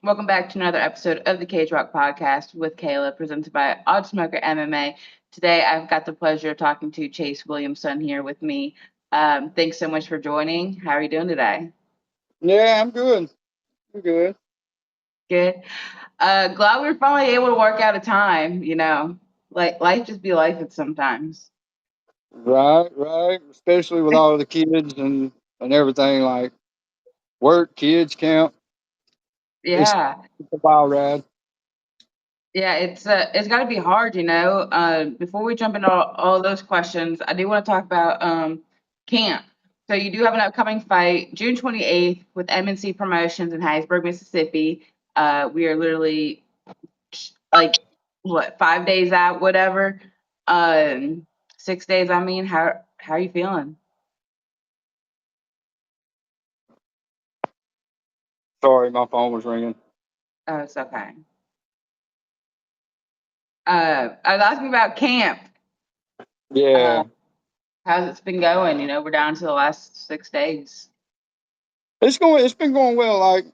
Welcome back to another episode of the Cage Rock Podcast with Kayla, presented by OddSmokerMMA. Today, I've got the pleasure of talking to Chase Williamson here with me. Thanks so much for joining. How are you doing today? Yeah, I'm good. I'm good. Good. Glad we were finally able to work out a time. Like life just be life at sometimes. Right, right. Especially with all the kids and everything like work, kids, camp. It's, Yeah, it's a wild ride. yeah. It's got to be hard. Before we jump into all those questions, I do want to talk about camp. So you do have an upcoming fight June 28th with MNC Promotions in Hattiesburg, Mississippi. We are literally like what 5 days out, whatever. 6 days. I mean, how are you feeling? Sorry, my phone was ringing. Oh, it's okay. I was asking about camp. Uh, Yeah, how's it been going? We're down to the last 6 days. it's going. It's been going well. Like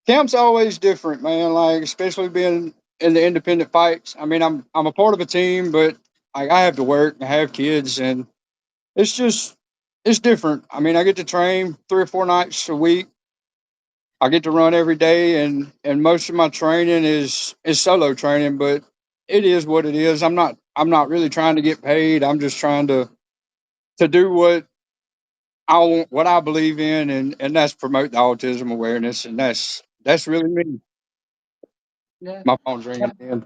camp's always different, man. Like especially being in the independent fights. I mean, I'm a part of a team, but like I have to work. I have kids, and it's just it's different. I mean, I get to train 3 or 4 nights a week. I get to run every day, and most of my training is solo training, but it is what it is. I'm not really trying to get paid. I'm just trying to do what I believe in, and that's promote the autism awareness, and that's really me. Yeah. My phone's ringing again.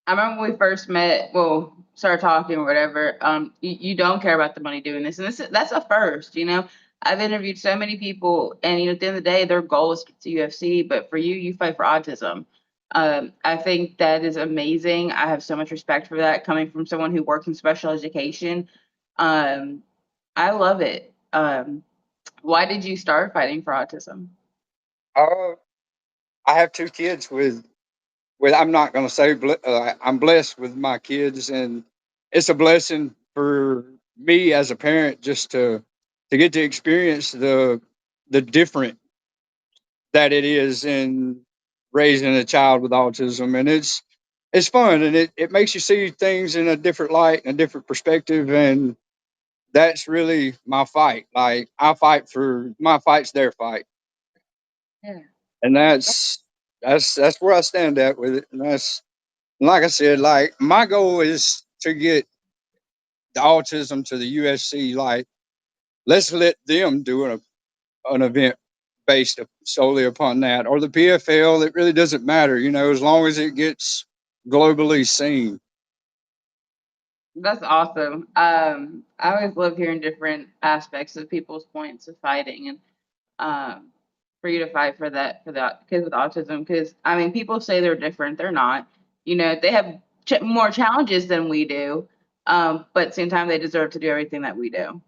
I remember when we first met, well, started talking or whatever. You don't care about the money doing this, and that's a first. I've interviewed so many people, and at the end of the day, their goal is to get to UFC. But for you, you fight for autism. I think that is amazing. I have so much respect for that coming from someone who works in special education. Um, I love it. Why did you start fighting for autism? Uh, I have 2 kids with I'm not going to say I'm blessed with my kids, and it's a blessing for me as a parent just to get to experience the different that it is in raising a child with autism, and it's fun, and it makes you see things in a different light and a different perspective, and that's really my fight. Like I fight for my fight's their fight, Yeah. and that's where I stand at with it, and that's like I said, like my goal is to get the autism to the USC. Like let's let them do an event based solely upon that, or the PFL. It really doesn't matter, as long as it gets globally seen. That's awesome. I always love hearing different aspects of people's points of fighting, and um, for you to fight for that for the kids with autism. Because I mean, people say they're different. They're not. They have more challenges than we do. But at the same time, they deserve to do everything that we do.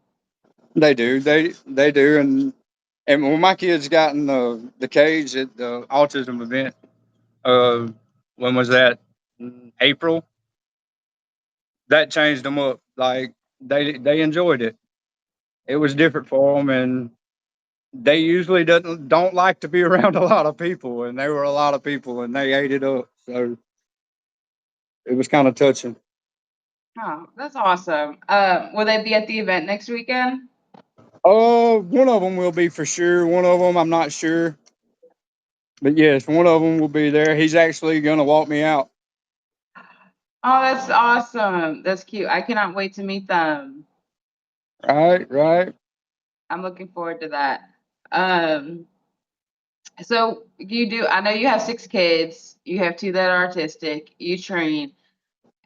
They do, they do, and when my kids got in the cage at the autism event, uh, when was that? April. That changed them up. Like they enjoyed it. It was different for them, and they usually don't like to be around a lot of people, and there were a lot of people, and they ate it up. So it was kind of touching. Oh, that's awesome. Will they be at the event next weekend? Oh, one of them will be for sure. One of them I'm not sure, but yes, one of them will be there. He's actually going to walk me out. Oh, that's awesome. That's cute. I cannot wait to meet them. Right, right. I'm looking forward to that. Um, So you do. I know you have 6 kids. You have two that are autistic. You train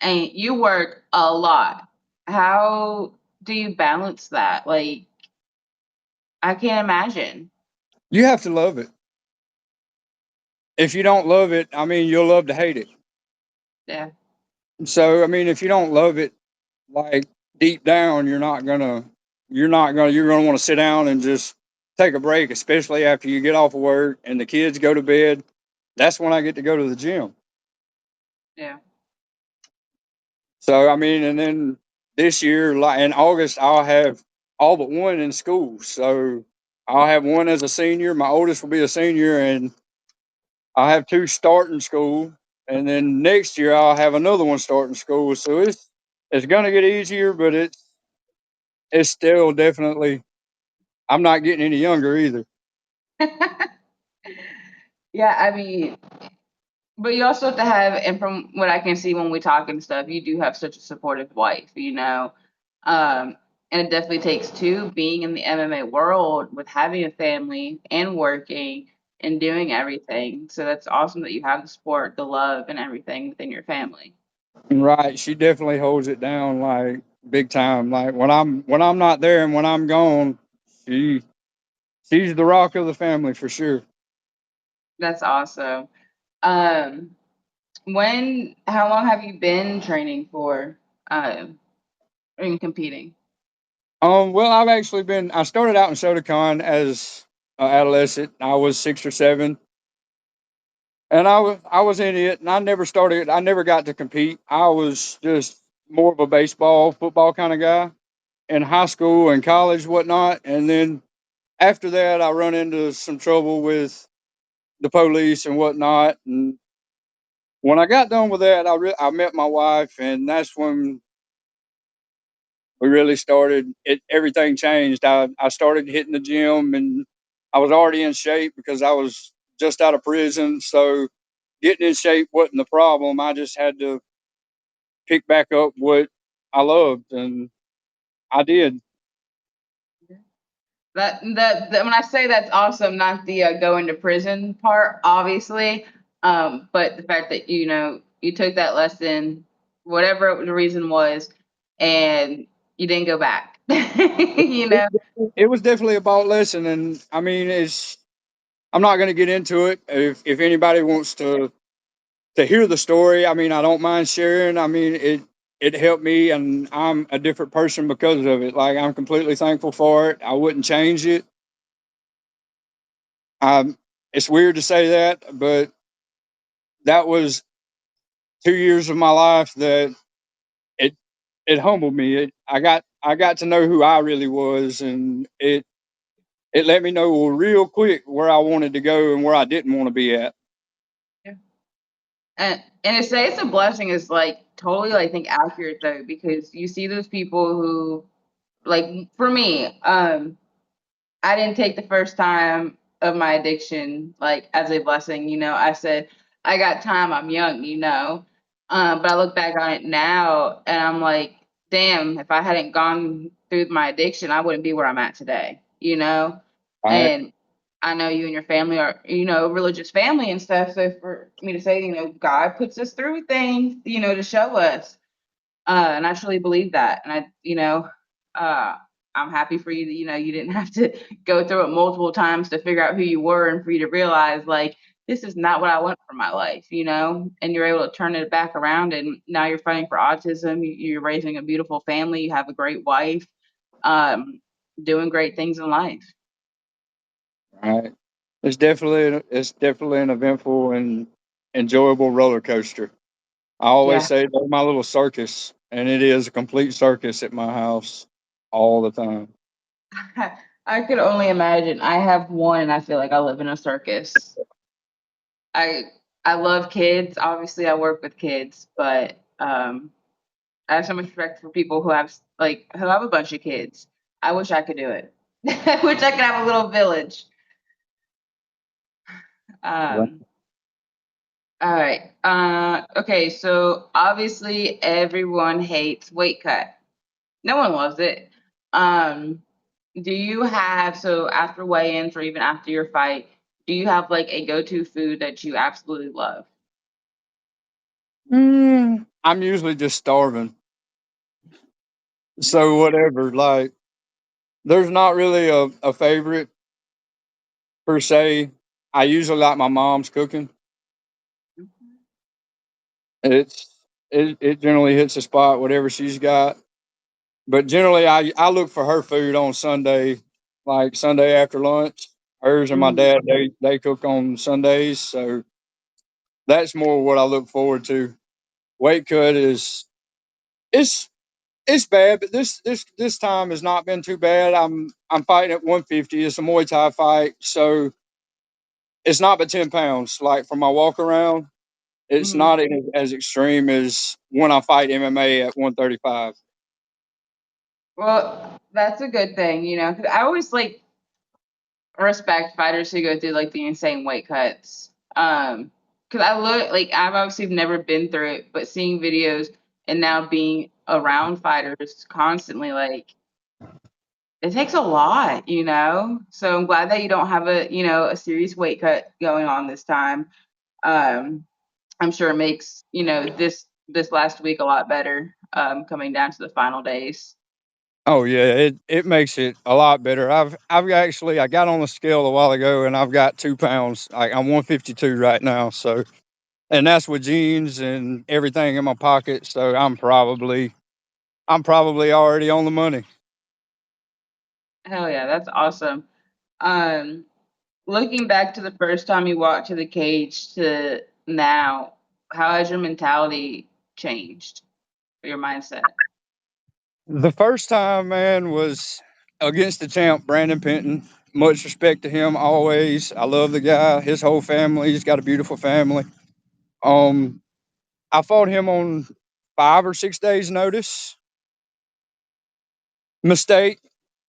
and you work a lot. How do you balance that? Like, I can't imagine. You have to love it. If you don't love it, I mean, you'll love to hate it. Yeah, So, I mean, if you don't love it, like deep down, you're gonna want to sit down and just take a break, especially after you get off of work and the kids go to bed. That's when I get to go to the gym. yeah. So, I mean, and then this year, like in August, I'll have all but one in school. So I'll have one as a senior. My oldest will be a senior, and I'll have two starting school. And then next year I'll have another one starting school. So it's gonna get easier, but it's still definitely. I'm not getting any younger either. Yeah, I mean, but you also have to have, and from what I can see when we talk and stuff, you do have such a supportive wife, you know. And it definitely takes two being in the MMA world with having a family and working and doing everything. So that's awesome that you have the support, the love, and everything within your family. Right, she definitely holds it down like big time. Like when I'm not there and when I'm gone, she she's the rock of the family for sure. That's awesome. Um, how long have you been training for? In competing? Well, I've actually been. I started out in Shotokan as an adolescent. I was 6 or 7, and I was in it, and I never started. I never got to compete. I was just more of a baseball, football kind of guy in high school and college, whatnot. And then after that, I run into some trouble with the police and whatnot. And when I got done with that, I met my wife, and that's when we really started it. Everything changed. I started hitting the gym, and I was already in shape because I was just out of prison. So getting in shape wasn't the problem. I just had to pick back up what I loved, and I did. That when I say that's awesome, not the going to prison part, obviously, but the fact that you took that lesson, whatever the reason was, and you didn't go back. you It, know, it was definitely about lesson, and I mean, it's. I'm not going to get into it. If anybody wants to hear the story, I mean, I don't mind sharing. I mean, it helped me, and I'm a different person because of it. Like I'm completely thankful for it. I wouldn't change it. Um, it's weird to say that, but that was 2 years of my life that it it humbled me. I got to know who I really was, and it let me know real quick where I wanted to go and where I didn't want to be at. and to say it's a blessing is like totally, I think, accurate though, because you see those people who, like, for me, I didn't take the first time of my addiction like as a blessing. I said, I got time, I'm young, but I look back on it now and I'm like, damn, if I hadn't gone through my addiction, I wouldn't be where I'm at today. Right, And I know you and your family are, religious family and stuff. So for me to say, God puts us through things, to show us. And I truly believe that. And uh, I'm happy for you that, you didn't have to go through it multiple times to figure out who you were and for you to realize, like, this is not what I want for my life, and you're able to turn it back around. And now you're fighting for autism. You're raising a beautiful family. You have a great wife, um, doing great things in life. right. It's definitely an eventful and enjoyable roller coaster. I always Yeah. say they're my little circus, and it is a complete circus at my house all the time. I could only imagine. I have one and I feel like I live in a circus. I I love kids. Obviously, I work with kids, but I have so much respect for people who have a bunch of kids. I wish I could do it. I wish I could have a little village. Right. Um, all right. Okay. So obviously, everyone hates weight cut. No one loves it. Um, do you have so after weigh-ins or even after your fight? Do you have like a go-to food that you absolutely love? I'm usually just starving, so whatever. Like, there's not really a favorite per se. I usually like my mom's cooking. It's it generally hits the spot, whatever she's got. But generally, I look for her food on Sunday, like Sunday after lunch. Hers and my Mhm. dad they cook on Sundays, so that's more what I look forward to. Weight cut is it's it's bad, but this time has not been too bad. I'm fighting at 150. It's a Muay Thai fight, so it's not but 10 pounds. Like for my walk around, it's Mhm. not as extreme as when I fight MMA at 135. Well, that's a good thing, 'cause I always like respect fighters who go through like the insane weight cuts. Because I look like I've obviously never been through it, but seeing videos and now being around fighters constantly, like it takes a lot. So I'm glad that you don't have a serious weight cut going on this time. Um, I'm sure it makes this last week a lot better. Coming down to the final days. Oh yeah, it makes it a lot better. I've actually I got on the scale a while ago and I've got 2 pounds. Like I'm 152 right now. So and that's with jeans and everything in my pocket. So I'm probably already on the money. Hell yeah, that's awesome. Um, Looking back to the first time you walked to the cage to now, how has your mentality changed or your mindset? The first time, man, was against the champ, Brandon Penton. Much respect to him always. I love the guy, his whole family. He's got a beautiful family. Um, I fought him on 5 or 6 days' notice. Mistake,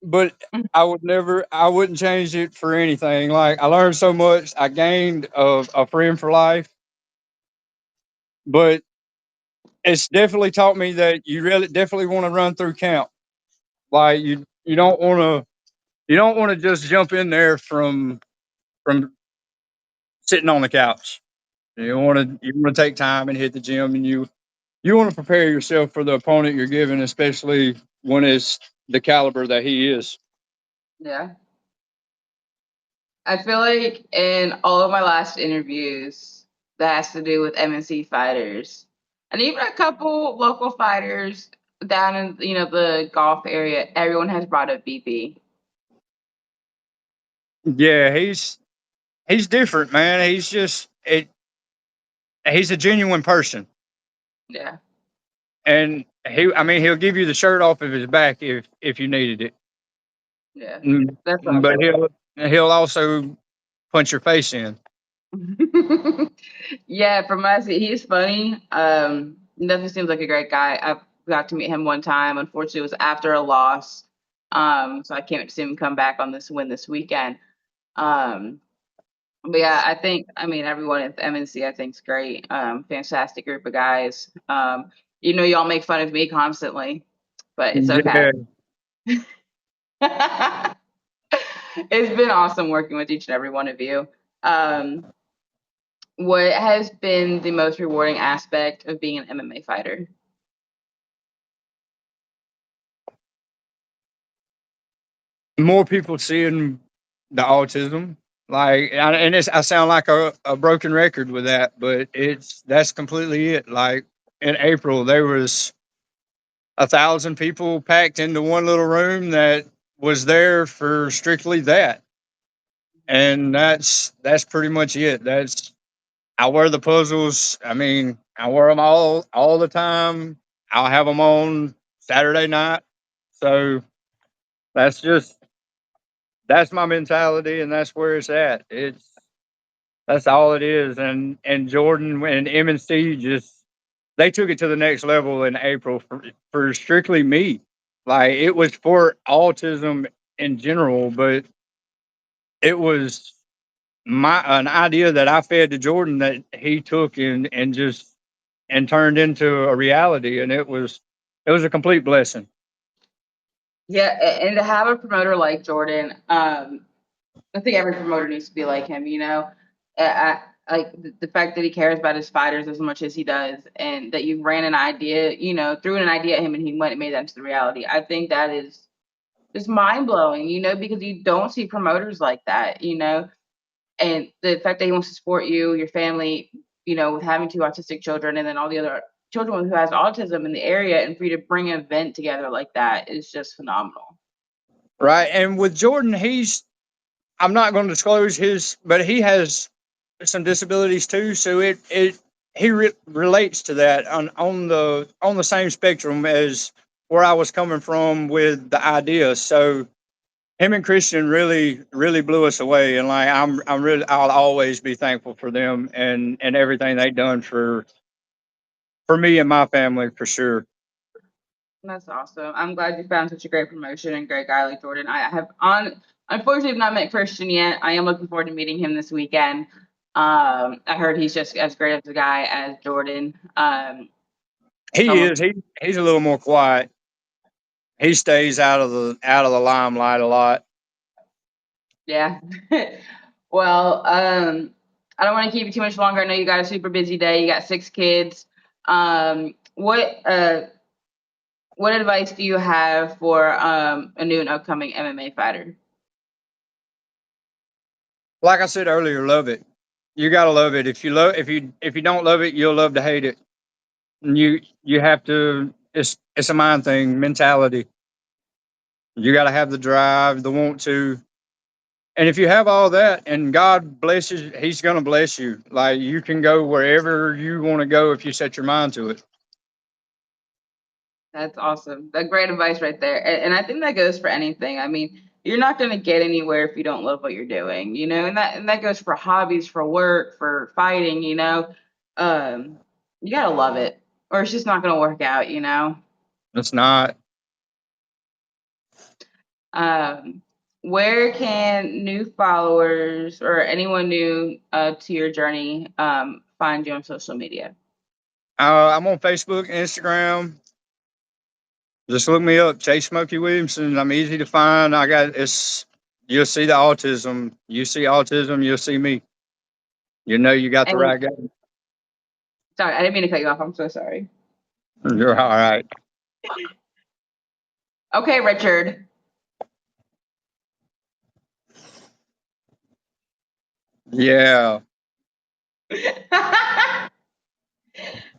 but I wouldn't change it for anything. Like I learned so much. I gained a friend for life, but it's definitely taught me that you really definitely want to run through camp. Like you don't want to just jump in there from sitting on the couch. You want to take time and hit the gym, and you want to prepare yourself for the opponent you're giving, especially when it's the caliber that he is. Yeah. I feel like in all of my last interviews that has to do with MNC fighters, and even a couple local fighters down in the golf area, everyone has brought up BP. Yeah, he's different, man. He's a genuine person, Yeah, and I mean, he'll give you the shirt off of his back if you needed it. yeah, Mm, that's But awesome. he'll also punch your face in. Yeah, from what I see, he's funny. Definitely seems like a great guy. I got to meet him one time. Unfortunately, it was after a loss. So I can't wait to see him come back on this win this weekend. Um, but yeah, I mean, everyone at the MNC I think is great. Fantastic group of guys. Y'all make fun of me constantly, but it's okay. Yeah, It's been awesome working with each and every one of you. Um, what has been the most rewarding aspect of being an MMA fighter? more people seeing the autism. I sound like a broken record with that, but that's completely it. Like in April, there was 1,000 people packed into one little room that was there for strictly that, and that's pretty much it. That's I wear the puzzles. I mean, I wear them all the time. I'll have them on Saturday night. So that's just that's my mentality, and that's where it's at. That's all it is. And Jordan and M&C just they took it to the next level in April for strictly me. Like it was for autism in general, but it was my an idea that I fed to Jordan that he took and just and turned into a reality, and it was a complete blessing. Yeah, and to have a promoter like Jordan, I think every promoter needs to be like him. Like the fact that he cares about his fighters as much as he does, and that you ran an idea, threw an idea at him, and he went and made that into the reality. I think that is just mind blowing, because you don't see promoters like that. And the fact that he wants to support you, your family, with having two autistic children, and then all the other children who has autism in the area, and for you to bring an event together like that is just phenomenal. Right. And with Jordan, I'm not going to disclose his, but he has some disabilities too. So he relates to that on the same spectrum as where I was coming from with the idea. So him and Christian really blew us away, and like I'll always be thankful for them and everything they done for me and my family for sure. That's awesome. I'm glad you found such a great promotion and great guy like Jordan. I have unfortunately have not met Christian yet. I am looking forward to meeting him this weekend. I heard he's just as great of a guy as Jordan. He Almost, is he's a little more quiet. He stays out of the limelight a lot. yeah. Well, I don't want to keep you too much longer. I know you got a super busy day. You got 6 kids. What advice do you have for a new and upcoming MMA fighter? Like I said earlier, love it. You gotta love it. If you don't love it, you'll love to hate it. And you have to. It's a mind thing, mentality. You got to have the drive, the want to. And if you have all that and God blesses, He's going to bless you. Like you can go wherever you want to go if you set your mind to it. That's awesome. That great advice right there. And I think that goes for anything. I mean, you're not going to get anywhere if you don't love what you're doing, and that goes for hobbies, for work, for fighting. Um, you got to love it or it's just not going to work out. It's not. Um, where can new followers or anyone new to your journey find you on social media? I'm on Facebook, Instagram. Just look me up, Chase Smokey Williamson. I'm easy to find. I got it's. You'll see the autism. You see autism. You'll see me. You know you got the And right guy. sorry, I didn't mean to cut you off. I'm so sorry. You're all right. Okay, Richard. Yeah.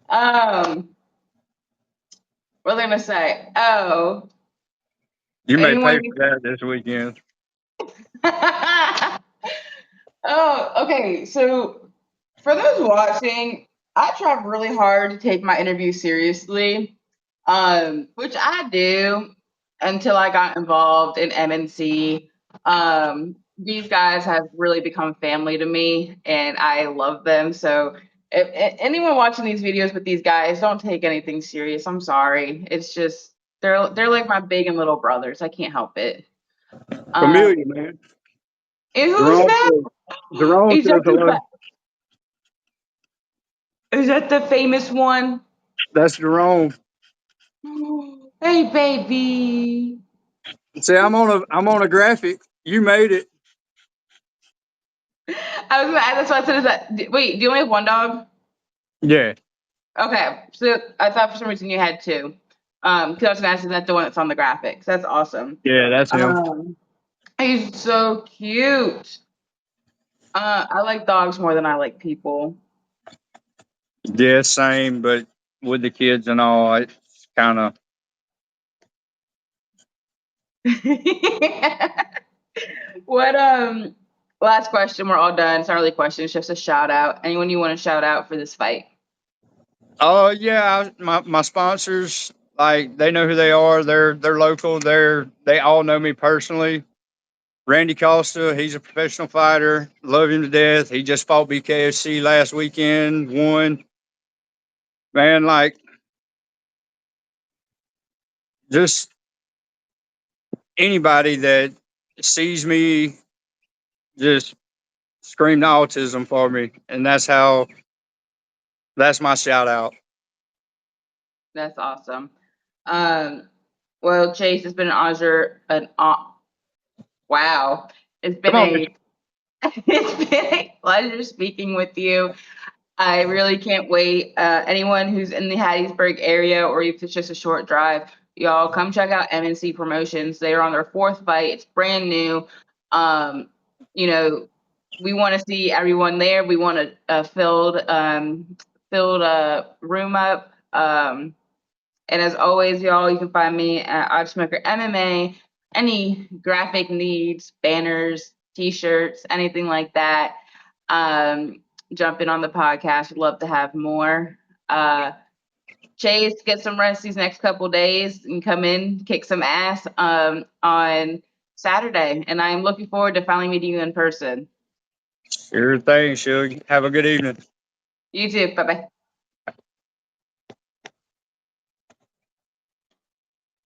um, what was I gonna say? Oh, You may pay anyone? for that this weekend. Oh, okay. So for those watching, I try really hard to take my interview seriously, which I do until I got involved in MNC. These guys have really become family to me, and I love them. So if anyone watching these videos with these guys, don't take anything serious. I'm sorry. It's just they're like my big and little brothers. I can't help it. Um, Familiar, man. and who's Jerome that? says, Jerome Is that says hello. the famous one? That's Jerome. Hey, baby. See, I'm on a graphic. You made it. I was gonna ask. That's why I said is that. Wait, do you only have one dog? Yeah. Okay, so I thought for some reason you had two. Because I was gonna ask, is that the one that's on the graphics? That's awesome. Yeah, that's him. Um, he's so cute. I like dogs more than I like people. Yeah, same, but with the kids and all, it's kind of. What last question, we're all done. It's not really a question, it's just a shout out. Anyone you want to shout out for this fight? Oh yeah, my sponsors, like they know who they are. They're local. They all know me personally. Randy Costa, he's a professional fighter. Love him to death. He just fought BKFC last weekend. Won. Man, like just anybody that sees me just screamed autism for me, and that's my shout out. That's awesome. Um, well, Chase, it's been an honor. Wow, it's Come been on, Miss. a it's been a pleasure speaking with you. I really can't wait. Anyone who's in the Hattiesburg area, or if it's just a short drive, y'all come check out MNC Promotions. They are on their fourth fight. It's brand new. Um, you know, we want to see everyone there. We want a filled room up. And as always, y'all, you can find me at OddSmokerMMA. MMA. Any graphic needs, banners, t-shirts, anything like that. Um, jump in on the podcast. Would love to have more. Uh, Chase, get some rest these next couple days and come in, kick some ass on Saturday. And I'm looking forward to finally meeting you in person. Sure thing, Shug. Have a good evening. You too. Bye bye.